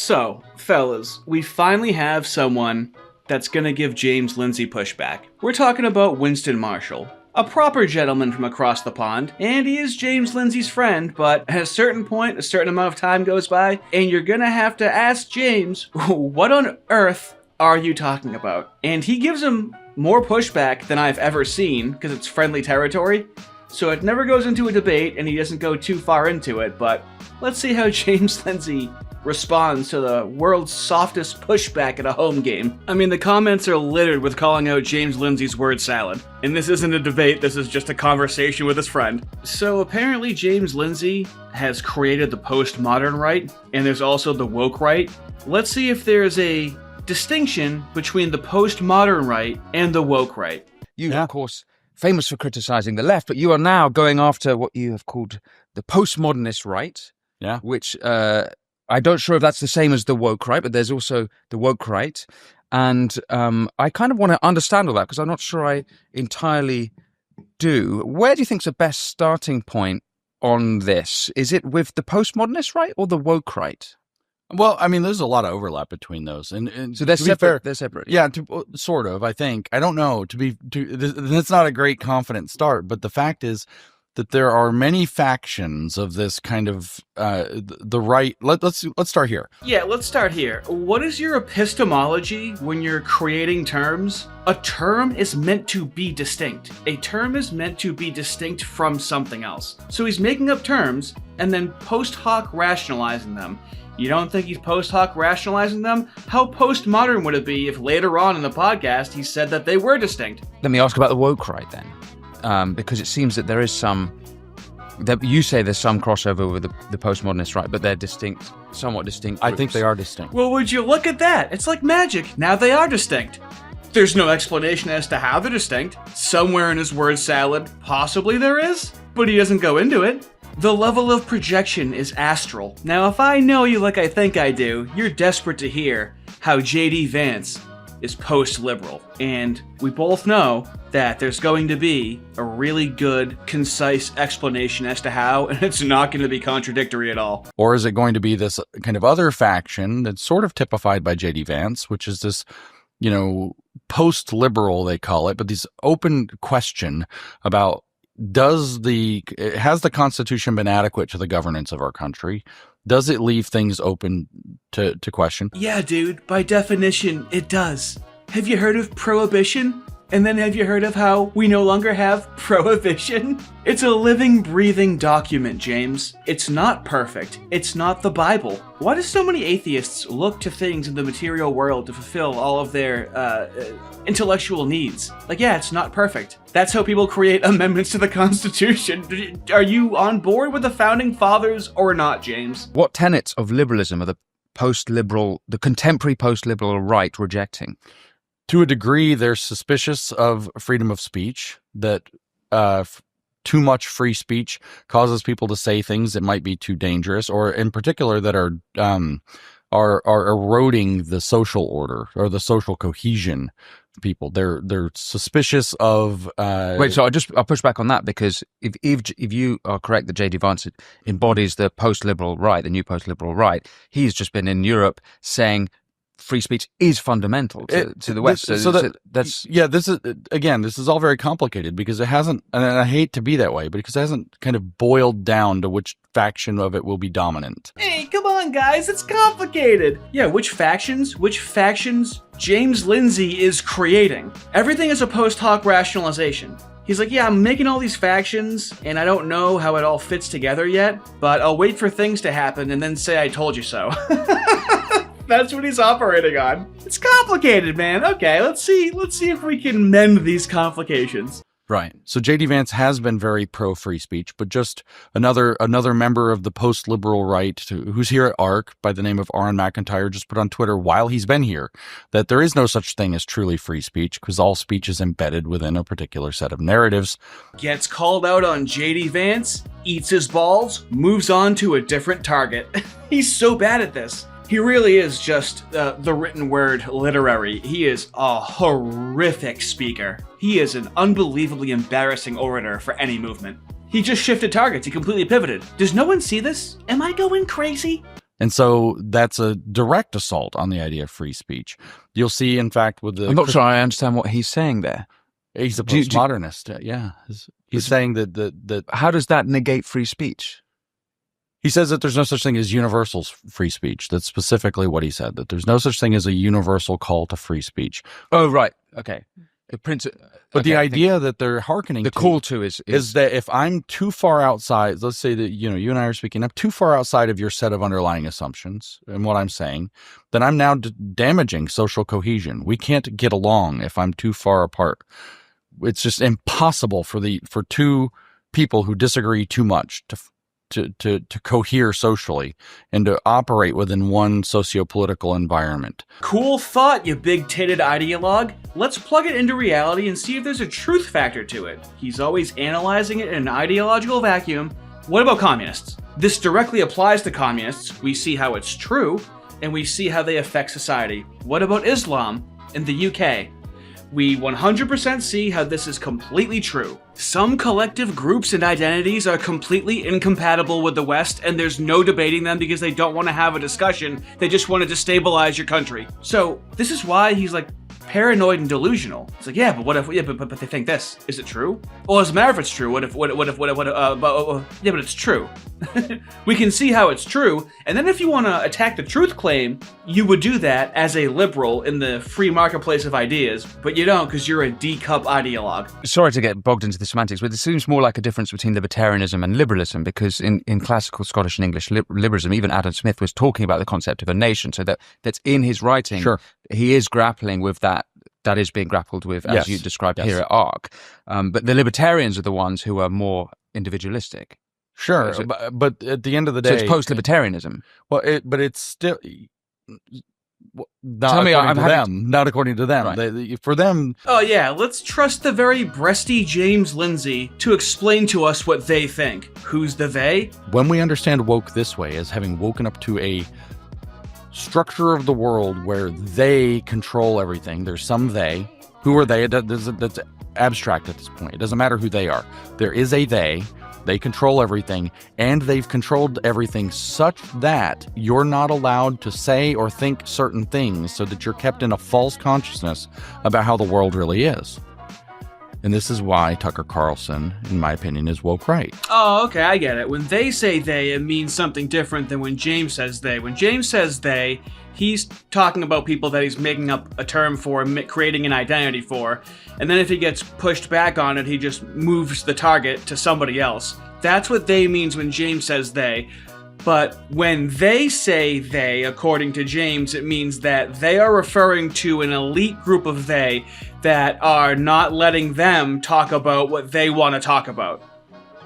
So, fellas, we finally have someone that's gonna give James Lindsay pushback. We're talking about Winston Marshall, a proper gentleman from across the pond, and he is James Lindsay's friend, but at a certain point, a certain amount of time goes by, and you're gonna have to ask James, what on earth are you talking about? And he gives him more pushback than I've ever seen, because it's friendly territory, so it never goes into a debate, and he doesn't go too far into it, but let's see how James Lindsay responds to the world's softest pushback at a home game. I mean, the comments are littered with calling out James Lindsay's word salad. And this isn't a debate, this is just a conversation with his friend. So apparently James Lindsay has created the postmodern right, and there's also the woke right. Let's see if there's a distinction between the postmodern right and the woke right. You, of course, famous for criticizing the left, but you are now going after what you have called the postmodernist right, which I don't sure if that's the same as the woke right, but there's also the woke right. And I kind of want to understand all that because I'm not sure I entirely do. Where do you think's the best starting point on this? Is it with the postmodernist right or the woke right? Well, I mean, there's a lot of overlap between those, and so they're separate. Fair, they're separate. Yeah, sort of. I think. I don't know. That's not a great confident start, but the fact is that there are many factions of this kind of the right. Let's start here. Yeah, let's start here. What is your epistemology when you're creating terms? A term is meant to be distinct. A term is meant to be distinct from something else. So he's making up terms and then post hoc rationalizing them. You don't think he's post hoc rationalizing them? How postmodern would it be if later on in the podcast he said that they were distinct? Let me ask about the woke right then. Because it seems that there is you say there's some crossover with the postmodernist right, but they're distinct, somewhat distinct groups. I think they are distinct. Well, would you look at that? It's like magic. Now they are distinct. There's no explanation as to how they're distinct. Somewhere in his word salad, possibly there is, but he doesn't go into it. The level of projection is astral. Now, if I know you like I think I do, you're desperate to hear how J.D. Vance is post-liberal. And we both know that there's going to be a really good, concise explanation as to how, and it's not going to be contradictory at all. Or is it going to be this kind of other faction that's sort of typified by J.D. Vance, which is this, post-liberal, they call it, but this open question about has the Constitution been adequate to the governance of our country? Does it leave things open to question? Yeah, dude, by definition, it does. Have you heard of prohibition? And then have you heard of how we no longer have prohibition? It's a living, breathing document, James. It's not perfect. It's not the Bible. Why do so many atheists look to things in the material world to fulfill all of their intellectual needs? Like, yeah, it's not perfect. That's how people create amendments to the Constitution. Are you on board with the Founding Fathers or not, James? What tenets of liberalism are the contemporary post-liberal right rejecting? To a degree, they're suspicious of freedom of speech, that too much free speech causes people to say things that might be too dangerous, or in particular that are eroding the social order or the social cohesion of people. They're suspicious of. Wait, so I'll push back on that, because if you are correct that J.D. Vance embodies the post-liberal right, the new post-liberal right, he's just been in Europe saying free speech is fundamental to the West. This is all very complicated because it hasn't, and I hate to be that way, but because it hasn't kind of boiled down to which faction of it will be dominant. Hey, come on, guys, it's complicated. Yeah, which factions James Lindsay is creating. Everything is a post hoc rationalization. He's like, yeah, I'm making all these factions, and I don't know how it all fits together yet, but I'll wait for things to happen and then say I told you so. That's what he's operating on. It's complicated, man. Okay, let's see if we can mend these complications. Right. So J.D. Vance has been very pro-free speech, but just another member of the post-liberal right who's here at ARC by the name of Auron MacIntyre just put on Twitter while he's been here that there is no such thing as truly free speech because all speech is embedded within a particular set of narratives. Gets called out on J.D. Vance, eats his balls, moves on to a different target. He's so bad at this. He really is just the written word literary. He is a horrific speaker. He is an unbelievably embarrassing orator for any movement. He just shifted targets. He completely pivoted. Does no one see this? Am I going crazy? And so that's a direct assault on the idea of free speech. You'll see, in fact, with the... I'm not sure I understand what he's saying there. He's a postmodernist. Yeah. He's saying that... How does that negate free speech? He says that there's no such thing as universal free speech. That's specifically what he said, that there's no such thing as a universal call to free speech. Oh, right. Okay. But the idea that they're hearkening the to call to is that if I'm too far outside, let's say that, you and I are speaking, I'm too far outside of your set of underlying assumptions and what I'm saying, then I'm now damaging social cohesion. We can't get along if I'm too far apart. It's just impossible for two people who disagree too much to cohere socially and to operate within one socio-political environment. Cool thought, you big-titted ideologue. Let's plug it into reality and see if there's a truth factor to it. He's always analyzing it in an ideological vacuum. What about communists? This directly applies to communists. We see how it's true, and we see how they affect society. What about Islam in the UK? We 100% see how this is completely true. Some collective groups and identities are completely incompatible with the West, and there's no debating them because they don't want to have a discussion. They just want to destabilize your country. So this is why he's like paranoid and delusional. It's like, yeah, but what if? Yeah, but they think this. Is it true? Well, it doesn't matter if it's true. What if? Yeah, but it's true. We can see how it's true, and then if you want to attack the truth claim, you would do that as a liberal in the free marketplace of ideas, but you don't because you're a D-cup ideologue. Sorry to get bogged into the semantics, but it seems more like a difference between libertarianism and liberalism, because in classical Scottish and English liberalism, even Adam Smith was talking about the concept of a nation, so that's in his writing. Sure. He is grappling with that. That is being grappled with, as Yes. you described Yes. here at ARC. But the libertarians are the ones who are more individualistic. Sure, So- but at the end of the day... So it's post-libertarianism. Well, but it's still... Not Tell me, according I'm to happy them. Not according to them. Right. For them... Oh yeah, let's trust the very breasty James Lindsay to explain to us what they think. Who's the they? When we understand woke this way, as having woken up to a structure of the world where they control everything, there's some they. Who are they? That's abstract at this point. It doesn't matter who they are. There is a they. They control everything, and they've controlled everything such that you're not allowed to say or think certain things, so that you're kept in a false consciousness about how the world really is. And this is why Tucker Carlson, in my opinion, is woke right. Oh, okay, I get it. When they say they, it means something different than when James says they. When James says they, he's talking about people that he's making up a term for, creating an identity for, and then if he gets pushed back on it, he just moves the target to somebody else. That's what they means when James says they. But when they say they, according to James, it means that they are referring to an elite group of they that are not letting them talk about what they want to talk about.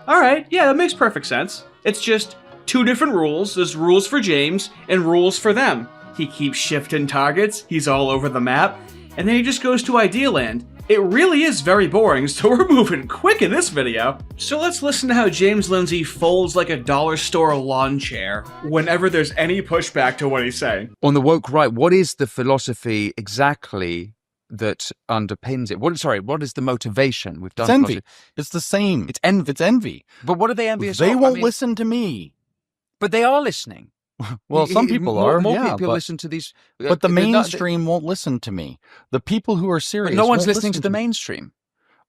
Alright, yeah, that makes perfect sense. It's just two different rules. There's rules for James and rules for them. He keeps shifting targets, he's all over the map, and then he just goes to Idealand. It really is very boring, so we're moving quick in this video. So let's listen to how James Lindsay folds like a dollar store lawn chair whenever there's any pushback to what he's saying. On the woke right, what is the philosophy exactly that underpins it? What is the motivation? We've done It's envy. philosophy. It's the same. It's envy. It's envy. But what are they envious They of? won't listen to me. But they are listening. Well, some people are. More yeah, people but, listen to these. but the they're not- mainstream won't listen to me. The people who are serious. But no one's won't listening to listen the me. mainstream.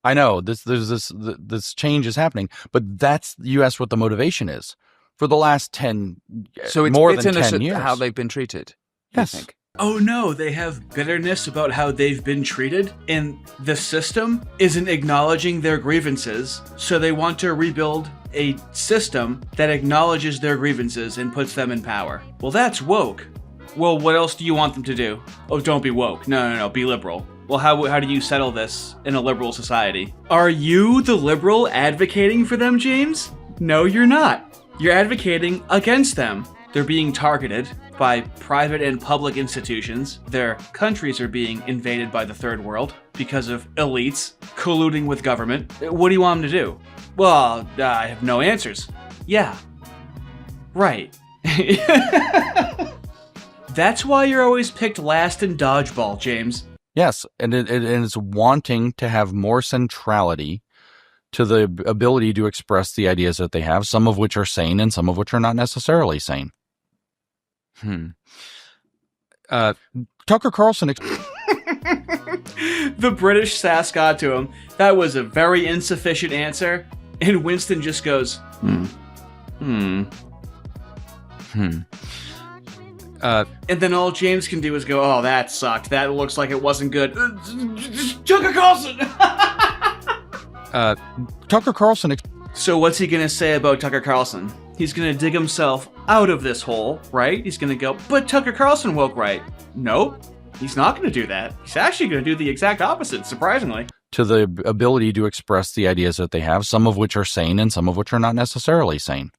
I know this change is happening, but that's, you asked what the motivation is for the last 10, So it's more than bitterness 10 at years. how they've been treated. you Yes. think? Oh no, they have bitterness about how they've been treated, and the system isn't acknowledging their grievances, so they want to rebuild a system that acknowledges their grievances and puts them in power. Well, that's woke. Well, what else do you want them to do? Oh, don't be woke. No, be liberal. Well, how do you settle this in a liberal society? Are you, the liberal, advocating for them, James? No, you're not. You're advocating against them. They're being targeted by private and public institutions. Their countries are being invaded by the third world because of elites colluding with government. What do you want them to do? Well, I have no answers. Yeah. Right. That's why you're always picked last in dodgeball, James. Yes, and it's wanting to have more centrality to the ability to express the ideas that they have, some of which are sane and some of which are not necessarily sane. Tucker Carlson. The British sass got to him. That was a very insufficient answer. And Winston just goes, And then all James can do is go, oh, that sucked. That looks like it wasn't good. Tucker Carlson! Tucker Carlson. So what's he going to say about Tucker Carlson? He's going to dig himself out of this hole, right? He's going to go, but Tucker Carlson woke right. Nope. He's not going to do that. He's actually going to do the exact opposite, surprisingly. To the ability to express the ideas that they have, some of which are sane and some of which are not necessarily sane.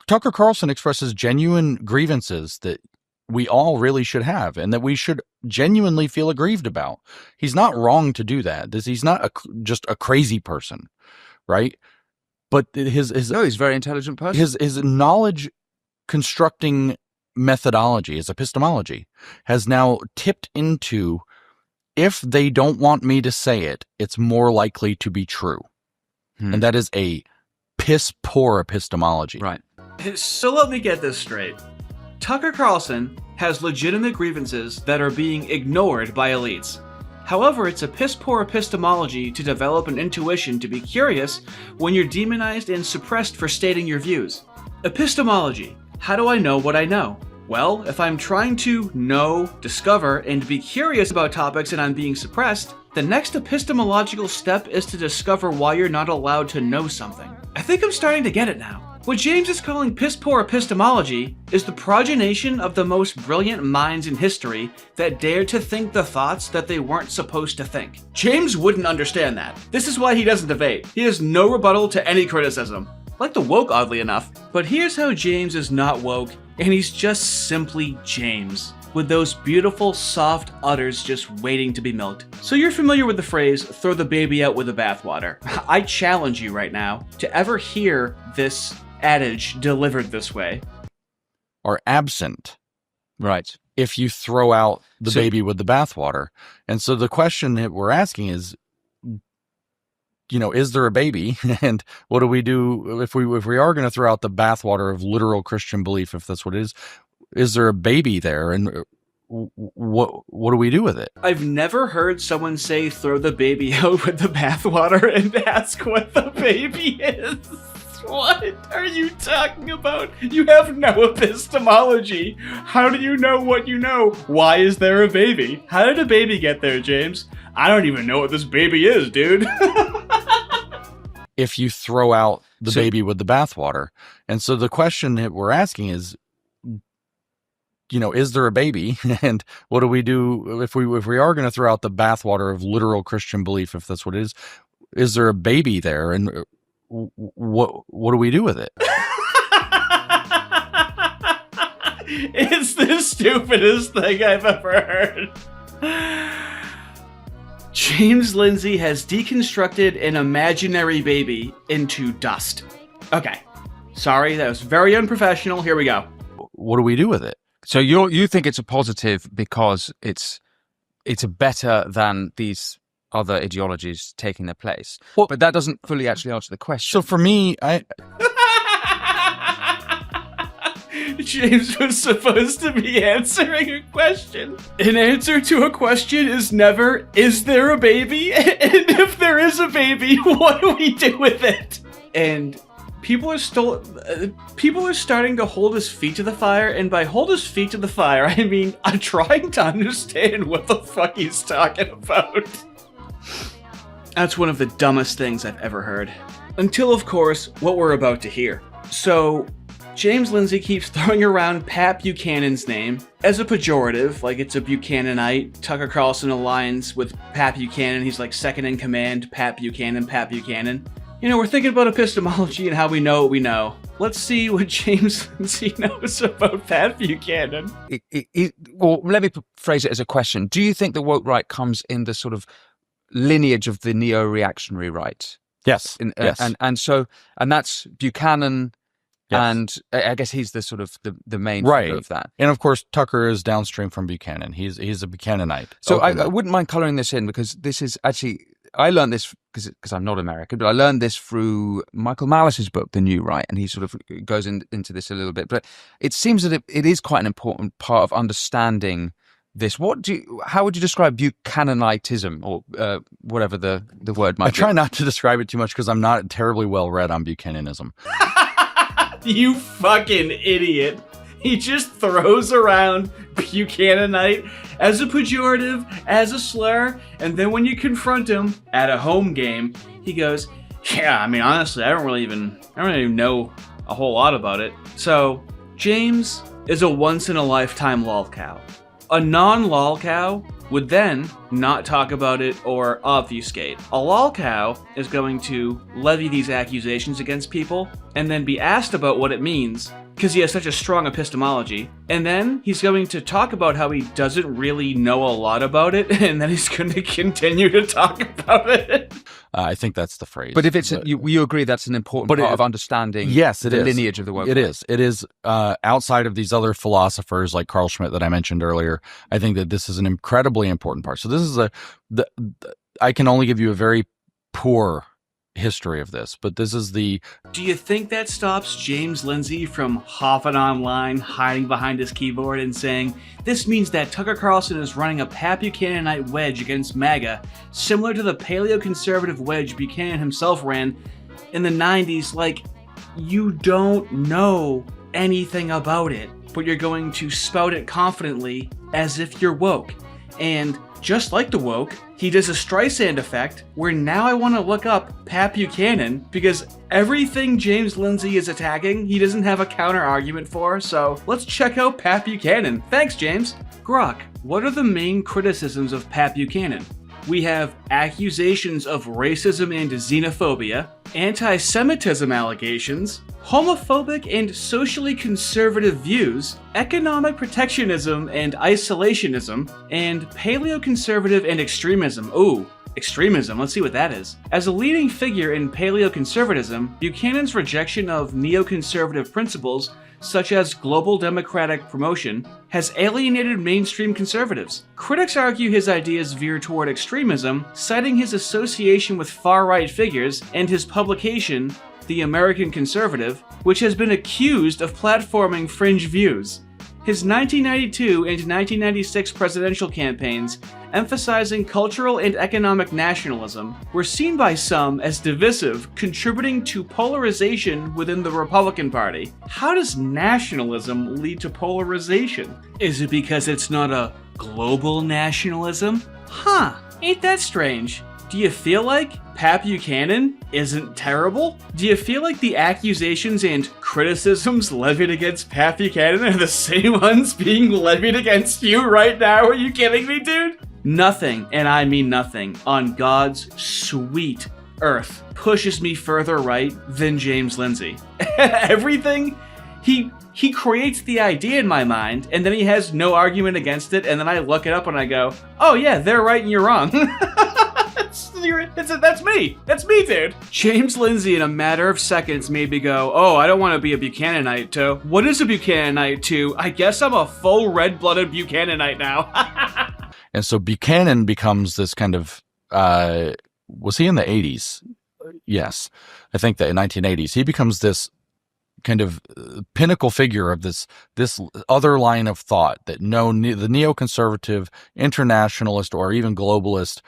Tucker Carlson expresses genuine grievances that we all really should have and that we should genuinely feel aggrieved about. He's not wrong to do that. He's not just a crazy person, right? But he's a very intelligent person. His knowledge constructing methodology, his epistemology, has now tipped into, if they don't want me to say it, it's more likely to be true. And that is a piss poor epistemology. Right. So let me get this straight. Tucker Carlson has legitimate grievances that are being ignored by elites. However, it's a piss poor epistemology to develop an intuition to be curious when you're demonized and suppressed for stating your views. Epistemology. How do I know what I know? Well, if I'm trying to know, discover, and be curious about topics and I'm being suppressed, the next epistemological step is to discover why you're not allowed to know something. I think I'm starting to get it now. What James is calling piss-poor epistemology is the progenation of the most brilliant minds in history that dared to think the thoughts that they weren't supposed to think. James wouldn't understand that. This is why he doesn't debate. He has no rebuttal to any criticism. Like the woke, oddly enough. But here's how James is not woke, and he's just simply James, with those beautiful, soft udders just waiting to be milked. So you're familiar with the phrase, throw the baby out with the bathwater. I challenge you right now to ever hear this adage delivered this way. Are absent. Right. If you throw out the baby with the bathwater. And so the question that we're asking is, is there a baby? And what do we do if we are going to throw out the bathwater of literal Christian belief, if that's what it is? Is there a baby there? And what do we do with it? I've never heard someone say throw the baby out with the bathwater and ask what the baby is. What are you talking about? You have no epistemology. How do you know what you know? Why is there a baby? How did a baby get there, James? I don't even know what this baby is, dude. If you throw out the baby with the bathwater. And so the question that we're asking is, is there a baby? And what do we do if we are going to throw out the bathwater of literal Christian belief, if that's what it is? Is there a baby there? And what do we do with it? It's the stupidest thing I've ever heard. James Lindsay has deconstructed an imaginary baby into dust. Okay. Sorry, that was very unprofessional. Here we go. What do we do with it? So you think it's a positive because it's better than these other ideologies taking their place. Well, but that doesn't fully actually answer the question. So for me, James was supposed to be answering a question. An answer to a question is never, is there a baby? And if there is a baby, what do we do with it? And people are starting to hold his feet to the fire, and by hold his feet to the fire, I mean I'm trying to understand what the fuck he's talking about. That's one of the dumbest things I've ever heard. Until, of course, what we're about to hear. So, James Lindsay keeps throwing around Pat Buchanan's name as a pejorative, like it's a Buchananite. Tucker Carlson aligns with Pat Buchanan. He's like second in command, Pat Buchanan. We're thinking about epistemology and how we know what we know. Let's see what James Lindsay knows about Pat Buchanan. Well, let me phrase it as a question. Do you think the woke right comes in the sort of lineage of the neo-reactionary right? Yes. Yes. And that's Buchanan. Yes. And I guess he's the sort of the main right figure of that. And of course, Tucker is downstream from Buchanan. He's a Buchananite. So I wouldn't mind coloring this in because this is actually I learned this because I'm not American, but I learned this through Michael Malice's book, The New Right, and he sort of goes into this a little bit. But it seems that it is quite an important part of understanding this. How would you describe Buchananitism, or whatever the word might be? I try not to describe it too much because I'm not terribly well read on Buchananism. You fucking idiot. He just throws around Buchananite as a pejorative, as a slur, and then when you confront him at a home game, he goes, yeah, I mean, honestly, I don't really even know a whole lot about it. So, James is a once-in-a-lifetime lolcow. A non-lolcow would then not talk about it or obfuscate. A lolcow is going to levy these accusations against people and then be asked about what it means because he has such a strong epistemology. And then he's going to talk about how he doesn't really know a lot about it, and then he's going to continue to talk about it. I think that's the phrase. But if you agree that's an important part of understanding the lineage of the woke. It is outside of these other philosophers like Carl Schmitt that I mentioned earlier. I think that this is an incredibly important part. So this is I can only give you a very poor history of this, but this is the... Do you think that stops James Lindsay from hopping online, hiding behind his keyboard and saying, this means that Tucker Carlson is running a Pat Buchananite wedge against MAGA, similar to the paleo-conservative wedge Buchanan himself ran in the 90s? Like, you don't know anything about it, but you're going to spout it confidently as if you're woke. And just like the woke, he does a Streisand effect where now I want to look up Pat Buchanan because everything James Lindsay is attacking, he doesn't have a counter argument for, so let's check out Pat Buchanan. Thanks, James. Grok, what are the main criticisms of Pat Buchanan? We have accusations of racism and xenophobia, anti-Semitism allegations, homophobic and socially conservative views, economic protectionism and isolationism, and paleo-conservative and extremism. Ooh, extremism, let's see what that is. As a leading figure in paleo-conservatism, Buchanan's rejection of neoconservative principles such as global democratic promotion, has alienated mainstream conservatives. Critics argue his ideas veer toward extremism, citing his association with far-right figures and his publication, The American Conservative, which has been accused of platforming fringe views. His 1992 and 1996 presidential campaigns, emphasizing cultural and economic nationalism, were seen by some as divisive, contributing to polarization within the Republican Party. How does nationalism lead to polarization? Is it because it's not a global nationalism? Huh, ain't that strange? Do you feel like Pat Buchanan isn't terrible? Do you feel like the accusations and criticisms levied against Pat Buchanan are the same ones being levied against you right now? Are you kidding me, dude? Nothing, and I mean nothing, on God's sweet earth pushes me further right than James Lindsay. Everything, he creates the idea in my mind, and then he has no argument against it, and then I look it up and I go, oh yeah, they're right and you're wrong. That's me. That's me, dude. James Lindsay, in a matter of seconds, made me go, oh, I don't want to be a Buchananite, too. What is a Buchananite, too? I guess I'm a full red-blooded Buchananite now. And so Buchanan becomes this kind of, was he in the 80s? Yes. I think that in 1980s, he becomes this kind of pinnacle figure of this other line of thought that the neoconservative, internationalist, or even globalist,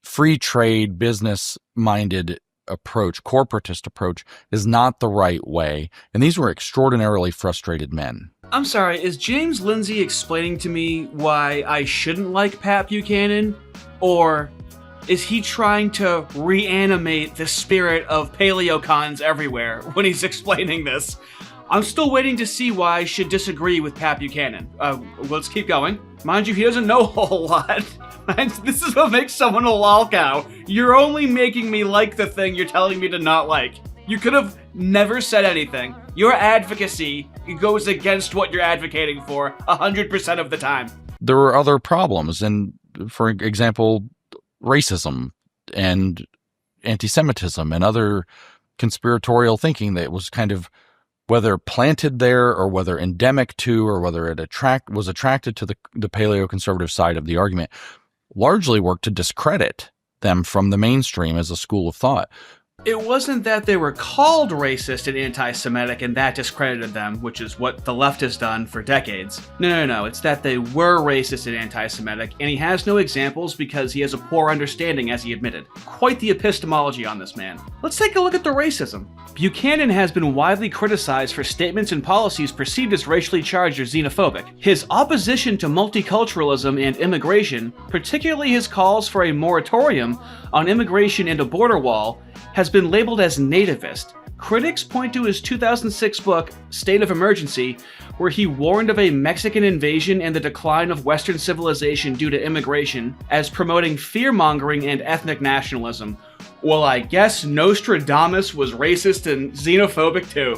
free trade, business-minded approach, corporatist approach, is not the right way. And these were extraordinarily frustrated men. I'm sorry, is James Lindsay explaining to me why I shouldn't like Pat Buchanan? Or is he trying to reanimate the spirit of paleocons everywhere when he's explaining this? I'm still waiting to see why I should disagree with Pat Buchanan. Let's keep going. Mind you, he doesn't know a whole lot. This is what makes someone a lolcow. You're only making me like the thing you're telling me to not like. You could have never said anything. Your advocacy goes against what you're advocating for 100% of the time. There were other problems, and for example, racism and anti-Semitism and other conspiratorial thinking that was kind of, whether planted there or whether endemic to, or whether it was attracted to the paleo-conservative side of the argument, largely worked to discredit them from the mainstream as a school of thought. It wasn't that they were called racist and anti-Semitic and that discredited them, which is what the left has done for decades. No. It's that they were racist and anti-Semitic, and he has no examples because he has a poor understanding, as he admitted. Quite the epistemology on this man. Let's take a look at the racism. Buchanan has been widely criticized for statements and policies perceived as racially charged or xenophobic. His opposition to multiculturalism and immigration, particularly his calls for a moratorium on immigration and a border wall, has been labeled as nativist. Critics point to his 2006 book, State of Emergency, where he warned of a Mexican invasion and the decline of Western civilization due to immigration, as promoting fear-mongering and ethnic nationalism. Well, I guess Nostradamus was racist and xenophobic too.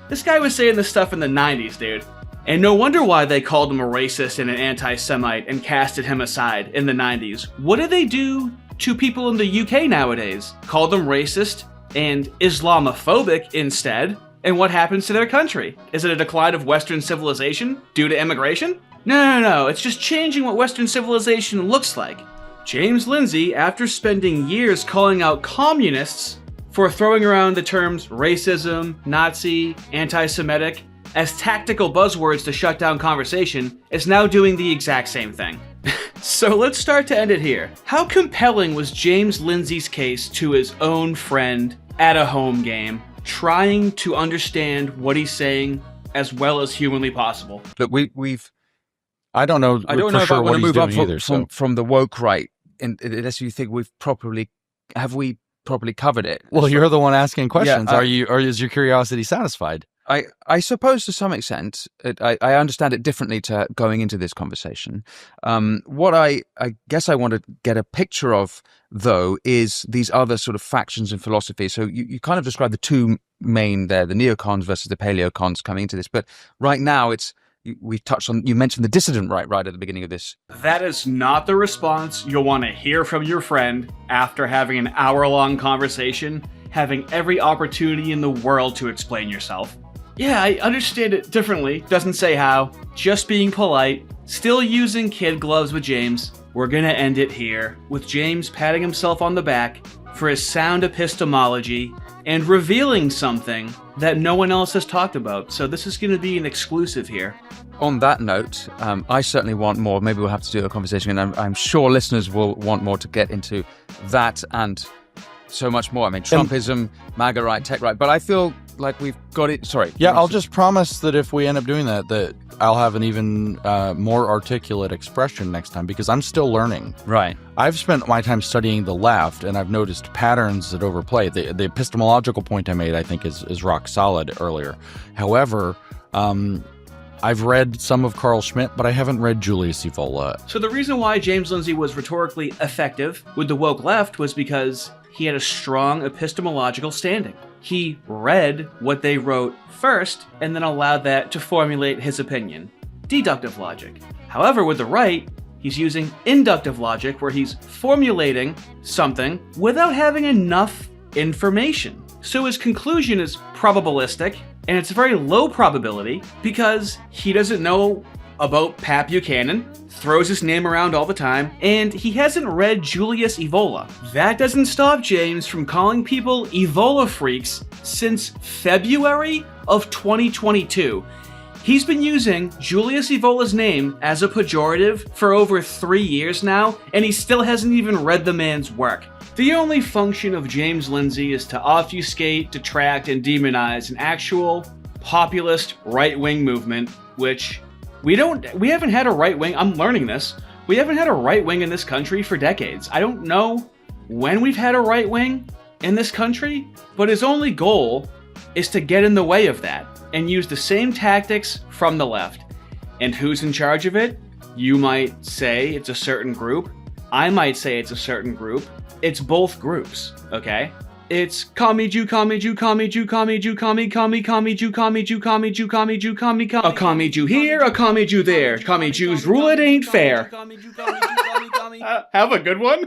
This guy was saying this stuff in the 90s, dude. And no wonder why they called him a racist and an anti-Semite and casted him aside in the 90s. What did they do to people in the UK nowadays? Call them racist and Islamophobic instead. And what happens to their country? Is it a decline of Western civilization due to immigration? No. It's just changing what Western civilization looks like. James Lindsay, after spending years calling out communists for throwing around the terms racism, Nazi, anti-Semitic as tactical buzzwords to shut down conversation, is now doing the exact same thing. So let's start to end it here. How compelling was James Lindsay's case to his own friend at a home game, trying to understand what he's saying as well as humanly possible? Look, we've. I don't know. I don't know if sure I want to move up from the woke right, unless you think we properly covered it. Well, you're the one asking questions. Yeah, is your curiosity satisfied? I suppose to some extent, I understand it differently to going into this conversation. What I guess I want to get a picture of, though, is these other sort of factions in philosophy. So you kind of described the two main there, the neocons versus the paleocons coming into this. But right now, you mentioned the dissident right at the beginning of this. That is not the response you'll want to hear from your friend after having an hour-long conversation, having every opportunity in the world to explain yourself. Yeah, I understand it differently. Doesn't say how. Just being polite. Still using kid gloves with James. We're gonna end it here, with James patting himself on the back for his sound epistemology and revealing something that no one else has talked about. So this is gonna be an exclusive here. On that note, I certainly want more. Maybe we'll have to do a conversation, and I'm sure listeners will want more to get into that and so much more. I mean, Trumpism, MAGA right, tech right, but I feel like we've got it. Sorry. Yeah, I'll just promise that if we end up doing that I'll have an even more articulate expression next time, because I'm still learning. Right. I've spent my time studying the left, and I've noticed patterns that overplay. The epistemological point I made, I think, is rock solid earlier. However, I've read some of Carl Schmitt, but I haven't read Julius Evola. So the reason why James Lindsay was rhetorically effective with the woke left was because he had a strong epistemological standing. He read what they wrote first and then allowed that to formulate his opinion. Deductive logic. However, with the right, he's using inductive logic, where he's formulating something without having enough information. So his conclusion is probabilistic, and it's very low probability because he doesn't know about Pat Buchanan, throws his name around all the time, and he hasn't read Julius Evola. That doesn't stop James from calling people Evola freaks since February of 2022. He's been using Julius Evola's name as a pejorative for over 3 years now, and he still hasn't even read the man's work. The only function of James Lindsay is to obfuscate, detract, and demonize an actual populist right-wing movement, which we haven't had a right wing. I'm learning this. We haven't had a right wing in this country for decades. I don't know when we've had a right wing in this country, but his only goal is to get in the way of that and use the same tactics from the left. And who's in charge of it? You might say it's a certain group. I might say it's a certain group. It's both groups, okay? It's commie Jew, commie Jew, commie Jew, commie Jew, commie Jew, commie Jew, commie Jew, commie Jew, commie. A commie Jew here, a commie Jew there. Commie Jews rule it ain't fair. Have a good one.